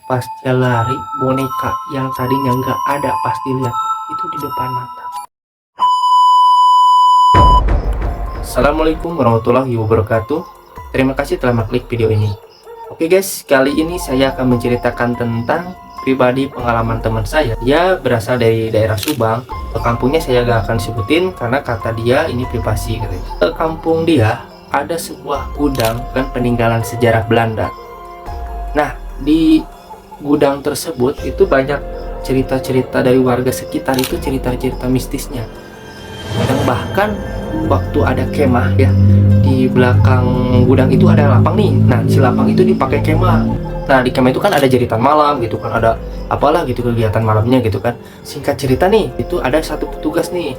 Pas dia lari, boneka yang tadinya nggak ada pas dilihat itu di depan mata. Assalamualaikum warahmatullahi wabarakatuh. Terima kasih telah mengklik video ini. Oke guys, kali ini saya akan menceritakan tentang pribadi pengalaman teman saya. Dia berasal dari daerah Subang. Kampungnya saya gak akan sebutin karena kata dia ini privasi katanya. Kampung dia ada sebuah gudang kan peninggalan sejarah Belanda. Nah, di gudang tersebut itu banyak cerita-cerita dari warga sekitar, itu cerita-cerita mistisnya. Dan bahkan waktu ada kemah ya, di belakang gudang itu ada lapang nih. Nah, si lapang itu dipakai kemah. Nah, di kemah itu kan ada jeritan malam gitu kan, ada apalah gitu kegiatan malamnya gitu kan. Singkat cerita nih, itu ada satu petugas nih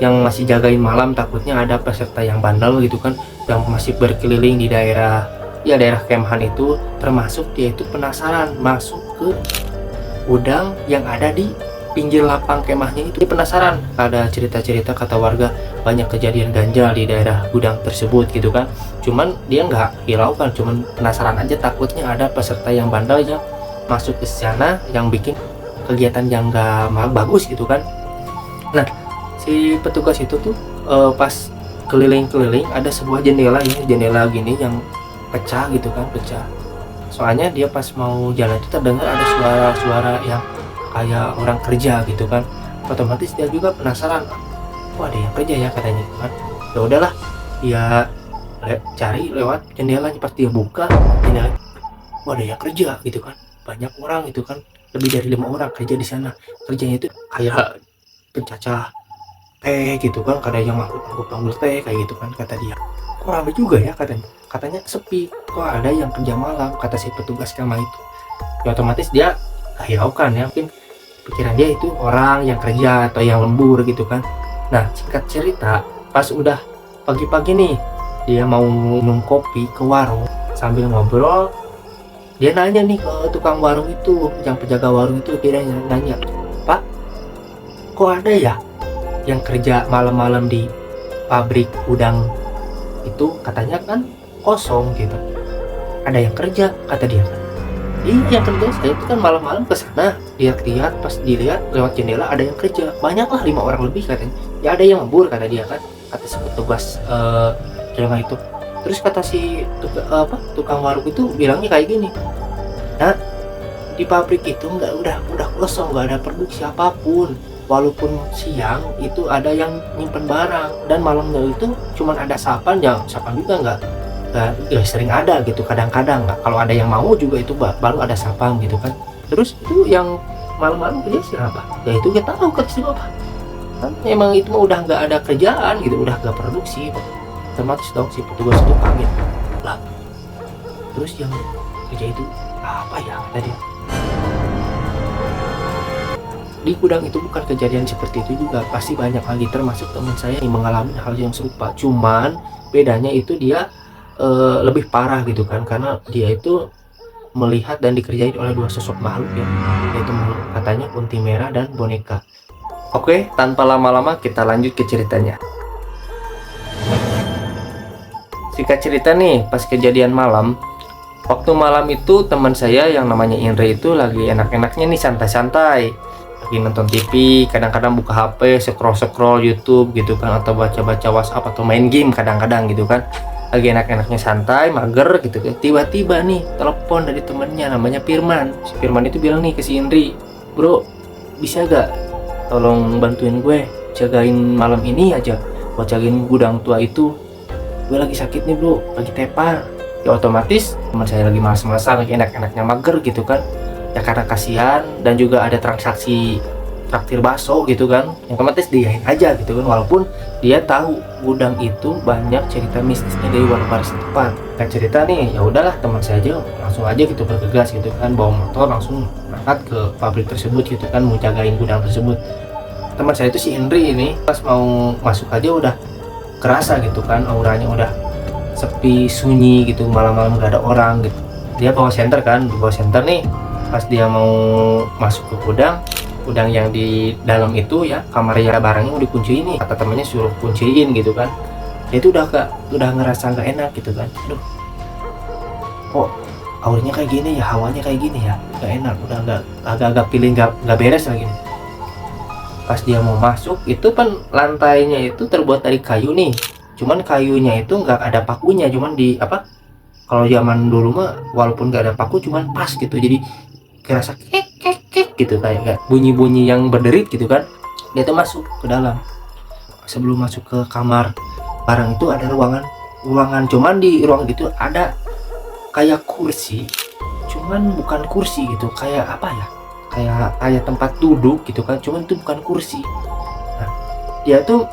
yang masih jagain malam, takutnya ada peserta yang bandel gitu kan, yang masih berkeliling di daerah kemahan itu, termasuk dia itu penasaran masuk ke gudang yang ada di pinggir lapang kemahnya itu. Dia penasaran, ada cerita-cerita kata warga banyak kejadian ganjal di daerah gudang tersebut gitu kan. Cuman dia nggak hiraukan, cuman penasaran aja, takutnya ada peserta yang bandel yang masuk ke sana yang bikin kegiatan yang nggak bagus gitu kan. Nah, si petugas itu tuh pas keliling-keliling ada sebuah jendela ya, jendela gini yang pecah gitu kan, pecah. Soalnya dia pas mau jalan itu terdengar ada suara-suara yang kayak orang kerja gitu kan. Otomatis dia juga penasaran, wah ada yang kerja ya katanya kan. Ya udahlah, dia cari lewat jendelanya. Pas dia buka jendela, wah ada yang kerja gitu kan, banyak orang itu kan, lebih dari 5 orang kerja di sana. Kerjanya itu kayak pencacah teh gitu kan, ada yang ngangkut panggul teh kayak gitu kan. Kata dia, kok rame juga ya katanya sepi, kok ada yang kerja malam, kata si petugas kamar itu. Ya otomatis dia hiraukan ya, mungkin pikiran dia itu orang yang kerja atau yang lembur gitu kan. Nah, singkat cerita, pas udah pagi-pagi nih, dia mau minum kopi ke warung. Sambil ngobrol, dia nanya nih ke tukang warung itu, yang penjaga warung itu. Dia nanya, Pak, kok ada ya yang kerja malam-malam di pabrik udang itu? Katanya kan kosong gitu. Ada yang kerja, kata dia kan. Iya, yang kerja saya itu kan malam-malam ke sana, lihat-lihat, pas dilihat lewat jendela ada yang kerja, banyak lah, 5 orang lebih katanya. Ya ada yang lembur, kata dia kan, kata si petugas jalan itu. Terus kata si tukang warung itu bilangnya kayak gini, nah di pabrik itu udah kosong, nggak ada produksi apapun. Walaupun siang itu ada yang nyimpen barang, dan malamnya itu cuman ada sapan juga nggak ya, sering ada gitu kadang-kadang. Nggak, kalau ada yang mau juga itu baru ada sapam gitu kan. Terus itu yang malam-malam kerja siapa? Ya itu kita tahu kan siapa kan, emang itu mah udah nggak ada kerjaan gitu, udah nggak produksi. Otomatis dong si petugas itu kaget lah, terus yang kerja itu apa ya tadi. Di gudang itu bukan kejadian seperti itu juga, pasti banyak lagi, termasuk teman saya yang mengalami hal yang serupa. Cuman bedanya itu dia lebih parah gitu kan, karena dia itu melihat dan dikerjain oleh 2 sosok makhluk ya, yaitu katanya kunti merah dan boneka. Oke, tanpa lama-lama kita lanjut ke ceritanya. Singkat cerita nih, pas kejadian malam, waktu malam itu teman saya yang namanya Indra itu lagi enak-enaknya nih, santai-santai, lagi nonton TV, kadang-kadang buka HP, scroll YouTube gitu kan, atau baca-baca WhatsApp atau main game kadang-kadang gitu kan. Lagi enak-enaknya santai, mager gitu kan. Tiba-tiba nih telepon dari temennya namanya Firman. Si Firman itu bilang nih ke si Indri, bro, bisa gak tolong bantuin gue jagain malam ini aja, buat jagain gudang tua itu, gue lagi sakit nih bro, lagi tepar. Ya otomatis teman saya lagi malas-malasan, lagi enak-enaknya mager gitu kan. Ya karena kasihan, dan juga ada transaksi traktir bakso gitu kan, yang otomatis diain aja gitu kan. Walaupun dia tahu gudang itu banyak cerita mistisnya dari warga setempat. Kan cerita nih, ya udahlah teman saya aja langsung aja gitu bergegas gitu kan, bawa motor langsung berangkat ke pabrik tersebut gitu kan, mau jagain gudang tersebut. Teman saya itu si Indri ini pas mau masuk aja udah kerasa gitu kan, auranya udah sepi, sunyi gitu, malam-malam gak ada orang gitu. Dia bawa senter kan, dibawa senter nih. Pas dia mau masuk ke gudang yang di dalam itu ya, kamarnya barangnya udah dikunci ini, kata temannya suruh kunciin gitu kan. Dia itu udah ngerasa nggak enak gitu kan. Aduh, kok auranya kayak gini ya, hawanya kayak gini ya, nggak enak, udah nggak, agak-agak feeling nggak beres lagi nih. Pas dia mau masuk itu kan lantainya itu terbuat dari kayu nih, cuman kayunya itu nggak ada pakunya, cuman di apa, kalau zaman dulu mah walaupun nggak ada paku cuman pas gitu, jadi kerasa kek kek kek gitu, kayak bunyi-bunyi yang berderit gitu kan. Dia tuh masuk ke dalam. Sebelum masuk ke kamar barang itu ada ruangan, cuman di ruangan itu ada kayak kursi, cuman bukan kursi gitu, kayak apa ya, kayak tempat duduk gitu kan, cuman itu bukan kursi. Nah, dia tuh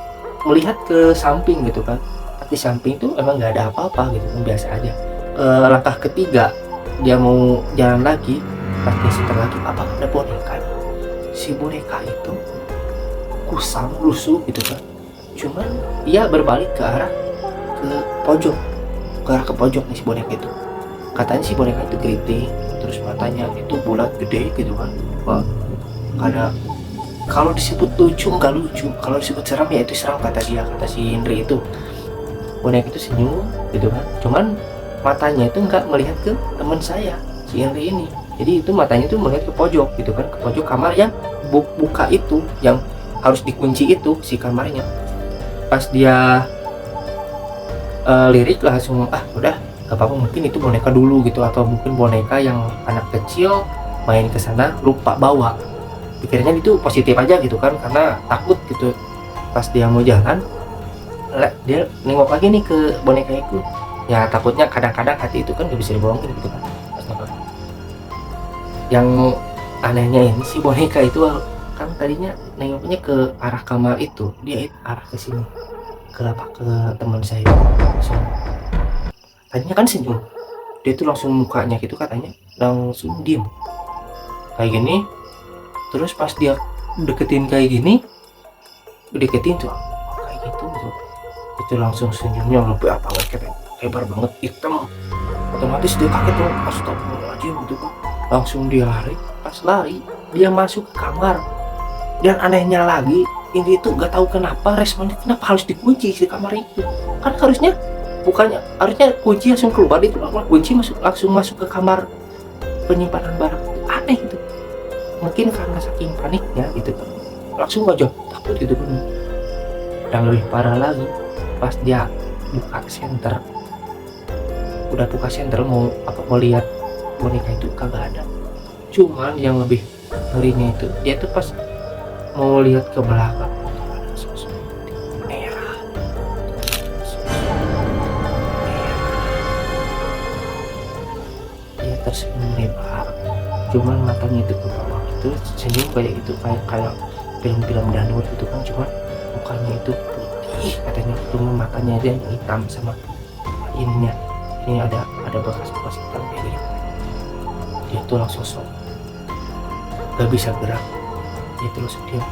melihat ke samping gitu kan, di samping tuh emang nggak ada apa-apa gitu kan, biasa aja. Langkah ketiga dia mau jalan lagi, pas dia setel lagi, apa ada boneka. Si boneka itu kusam lusuh gitu kan, cuman dia berbalik ke arah pojok, ke pojok nih si boneka itu. Katanya si boneka itu keriting, terus matanya itu bulat gede gitu kan. Wah, ada, kalau disebut lucu nggak lucu, kalau disebut seram ya itu seram, kata dia, kata si Indri itu. Boneka itu senyum gitu kan, cuman matanya itu nggak melihat ke teman saya si Indri ini, jadi itu matanya itu melihat ke pojok gitu kan, ke pojok kamar yang buka itu, yang harus dikunci itu si kamarnya. Pas dia lirik langsung, udah gak apa-apa, mungkin itu boneka dulu gitu, atau mungkin boneka yang anak kecil main ke sana lupa bawa, pikirnya itu positif aja gitu kan, karena takut gitu. Pas dia mau jalan, dia nengok lagi nih ke boneka itu, ya takutnya kadang-kadang hati itu kan gak bisa dibohongin gitu kan. Yang anehnya ini si boneka itu kan tadinya nengoknya ke arah kamar itu, dia arah ke sini, ke apa, ke teman saya langsung. Tadinya kan senyum, dia tuh langsung mukanya gitu katanya langsung diem kayak gini. Terus pas dia deketin kayak gini, deketin tuh kayak gitu, itu langsung senyumnya lebih apa, lebar banget, hitam. Otomatis dia kaget tuh, astagfirullahaladzim gitu kan, langsung dia lari. Pas lari dia masuk ke kamar, dan anehnya lagi ini tuh gak tahu kenapa responnya, kenapa harus dikunci si kamar itu, kan harusnya kunci langsung keluar, itu kunci langsung masuk ke kamar penyimpanan barang. Aneh gitu, mungkin karena saking paniknya gitu kan, langsung aja takut gitu kan. Yang lebih parah lagi, pas dia buka senter mau lihat boneka itu, kagak ada. Cuman yang lebih ngerinya itu, dia tuh pas mau lihat ke belakang, ada sosok merah, dia tersenyum lebar, cuman matanya itu ke bawah, itu senyum kayak gitu, kayak film-film Danur gitu kan, cuman mukanya itu putih katanya, cuma matanya aja yang hitam, sama ini ada bekas-bekas hitam kayak gitu. Dia tuh langsung sosok gak bisa gerak, dia terus diam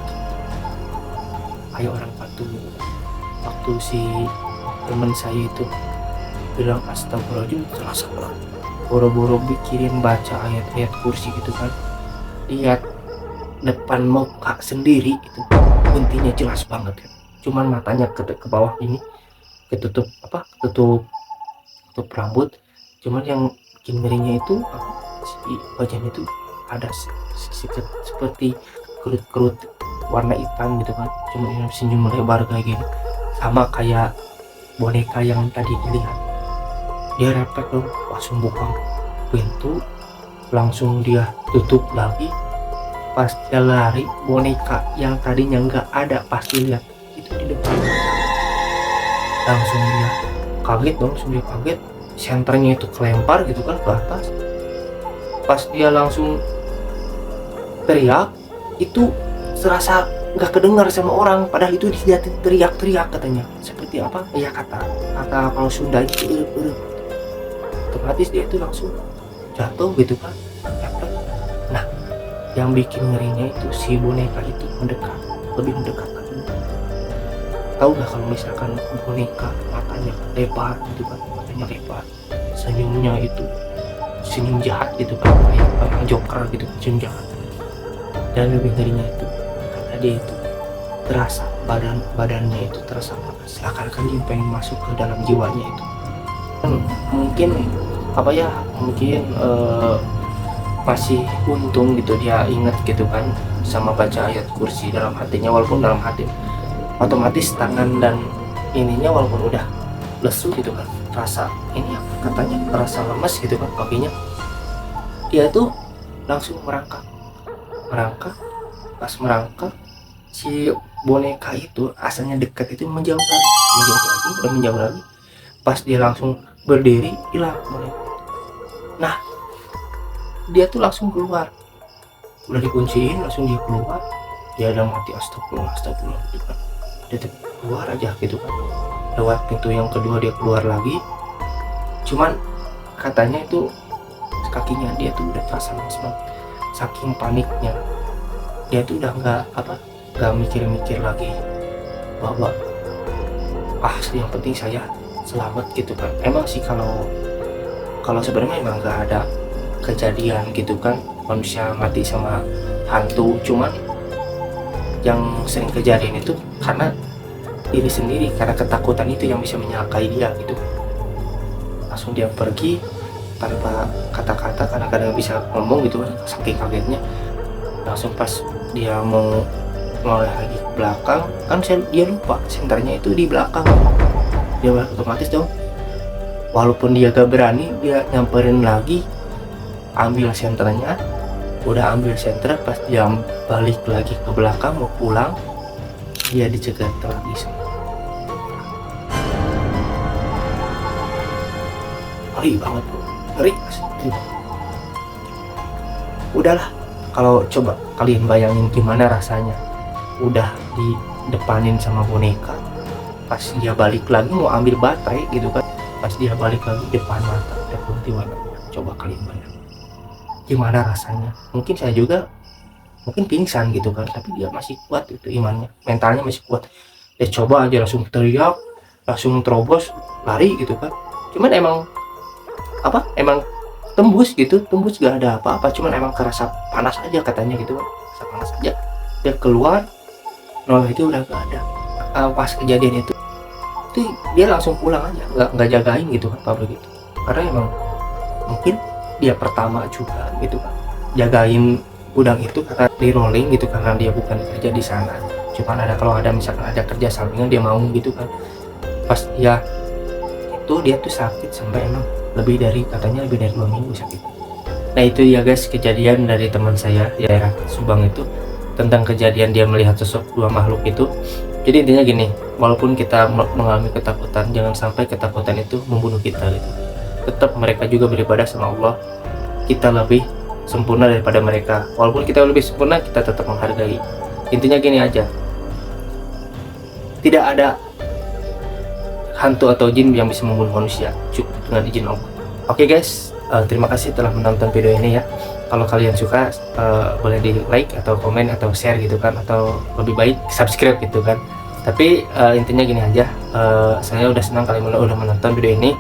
kayak orang patung. Waktu si teman saya itu bilang astagfirullahaladzim, terasa banget, boro-boro bikin baca ayat-ayat kursi gitu kan, lihat depan muka sendiri itu intinya jelas banget kan, cuman matanya ke bawah ini ketutup rambut. Cuman yang bikin ngerinya itu si wajahnya itu ada seperti kerut-kerut warna hitam gitu kan, cuma senyum lebar kayak gini, sama kayak boneka yang tadi dilihat. Dia refleks dong, langsung buka pintu, langsung dia tutup lagi. Pas dia lari, boneka yang tadinya nggak ada pas dilihat itu di depan, langsung dia kaget, senternya itu kelempar gitu kan ke atas. Pas dia langsung teriak, itu serasa nggak kedengar sama orang, padahal itu dia teriak-teriak katanya, seperti apa ya, kata kalau Sunda itu otomatis dia itu langsung jatuh gitu kan. Nah, yang bikin ngerinya itu si boneka itu lebih mendekat lagi. Tahu nggak kalau misalkan boneka matanya lebar gitu kan, matanya lebar, senyumnya itu senyum jahat gitu kan, kayak Joker gitu, senyum jahat. Dan lebih ngerinya itu, karena dia itu terasa badannya itu terasa panas, seakan-akan dia pengen masuk ke dalam jiwanya itu. Mungkin apa ya, mungkin masih untung gitu dia ingat gitu kan sama baca ayat kursi dalam hatinya, walaupun dalam hati otomatis tangan dan ininya walaupun udah lesu gitu kan, rasa ini katanya rasa lemes gitu kan kakinya, dia tuh langsung merangkak. Pas merangkak, si boneka itu asalnya dekat itu menjauh lagi. Pas dia langsung berdiri, hilang boneka. Nah, dia tuh langsung keluar, udah dikunciin, langsung dia keluar. Dia udah mati, astagfirullah gitu kan. Dia tuh keluar aja gitu kan, lewat pintu yang kedua dia keluar lagi. Cuman katanya itu kakinya dia tuh udah terasa lemes banget, saking paniknya. Dia tuh udah nggak mikir-mikir lagi bahwa yang penting saya selamat gitu kan. Emang sih kalau sebenarnya emang nggak ada kejadian gitu kan manusia mati sama hantu, cuman yang sering kejadian itu karena diri sendiri, karena ketakutan itu yang bisa menyalakai dia gitu. Langsung dia pergi tanpa kata-kata, karena kadang bisa ngomong gitu kan, saking kagetnya. Langsung pas dia mau noleh lagi ke belakang kan, dia lupa senternya itu di belakang. Dia otomatis dong, walaupun dia gak berani, dia nyamperin lagi, ambil senternya. Udah ambil senter, pas dia balik lagi ke belakang mau pulang, dia dicegat lagi sama. Ngeri banget bro, ngeri. Udahlah, kalau coba kalian bayangin gimana rasanya udah di depanin sama boneka, pas dia balik lagi mau ambil baterai gitu kan, pas dia balik lagi depan mata udah putih warnanya. Coba kalian bayangin gimana rasanya. Mungkin saya juga pingsan gitu kan, tapi dia masih kuat itu imannya, mentalnya masih kuat. Dia coba aja langsung teriak, langsung terobos lari gitu kan. Cuman emang tembus gak ada apa-apa, cuman emang kerasa panas aja katanya gitu kan, kerasa panas aja. Dia keluar, itu udah gak ada. Pas kejadian itu dia langsung pulang aja, nggak jagain gitu kan pabrik itu, karena emang mungkin dia pertama juga gitu kan jagain gudang itu, karena di rolling gitu, karena dia bukan kerja di sana, cuman kalau ada misalkan ada kerja sampingan dia mau gitu kan. Pas dia tuh sakit sampai emang katanya lebih dari 2 minggu sakit. Nah itu ya guys, kejadian dari teman saya di daerah Subang itu, tentang kejadian dia melihat sosok 2 makhluk itu. Jadi intinya gini, walaupun kita mengalami ketakutan, jangan sampai ketakutan itu membunuh kita gitu. Tetap mereka juga beribadah sama Allah, kita lebih sempurna daripada mereka. Walaupun kita lebih sempurna, kita tetap menghargai. Intinya gini aja, tidak ada hantu atau jin yang bisa membunuh manusia, cukup dengan izin Allah. Oke guys, terima kasih telah menonton video ini ya. Kalau kalian suka, boleh di like atau komen atau share gitu kan, atau lebih baik subscribe gitu kan. Tapi intinya gini aja, saya udah senang kalian udah menonton video ini.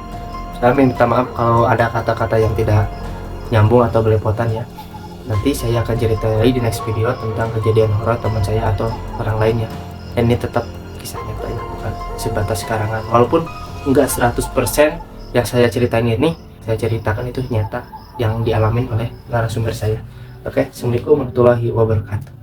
Saya minta maaf kalau ada kata-kata yang tidak nyambung atau belepotan ya. Nanti saya akan cerita lagi di next video tentang kejadian horor teman saya atau orang lainnya. Dan ini tetap kisah nyata ya, bukan sebatas karangan. Walaupun enggak 100% yang saya ceritain ini, saya ceritakan itu nyata yang dialamin oleh narasumber saya. Oke, assalamualaikum warahmatullahi wabarakatuh.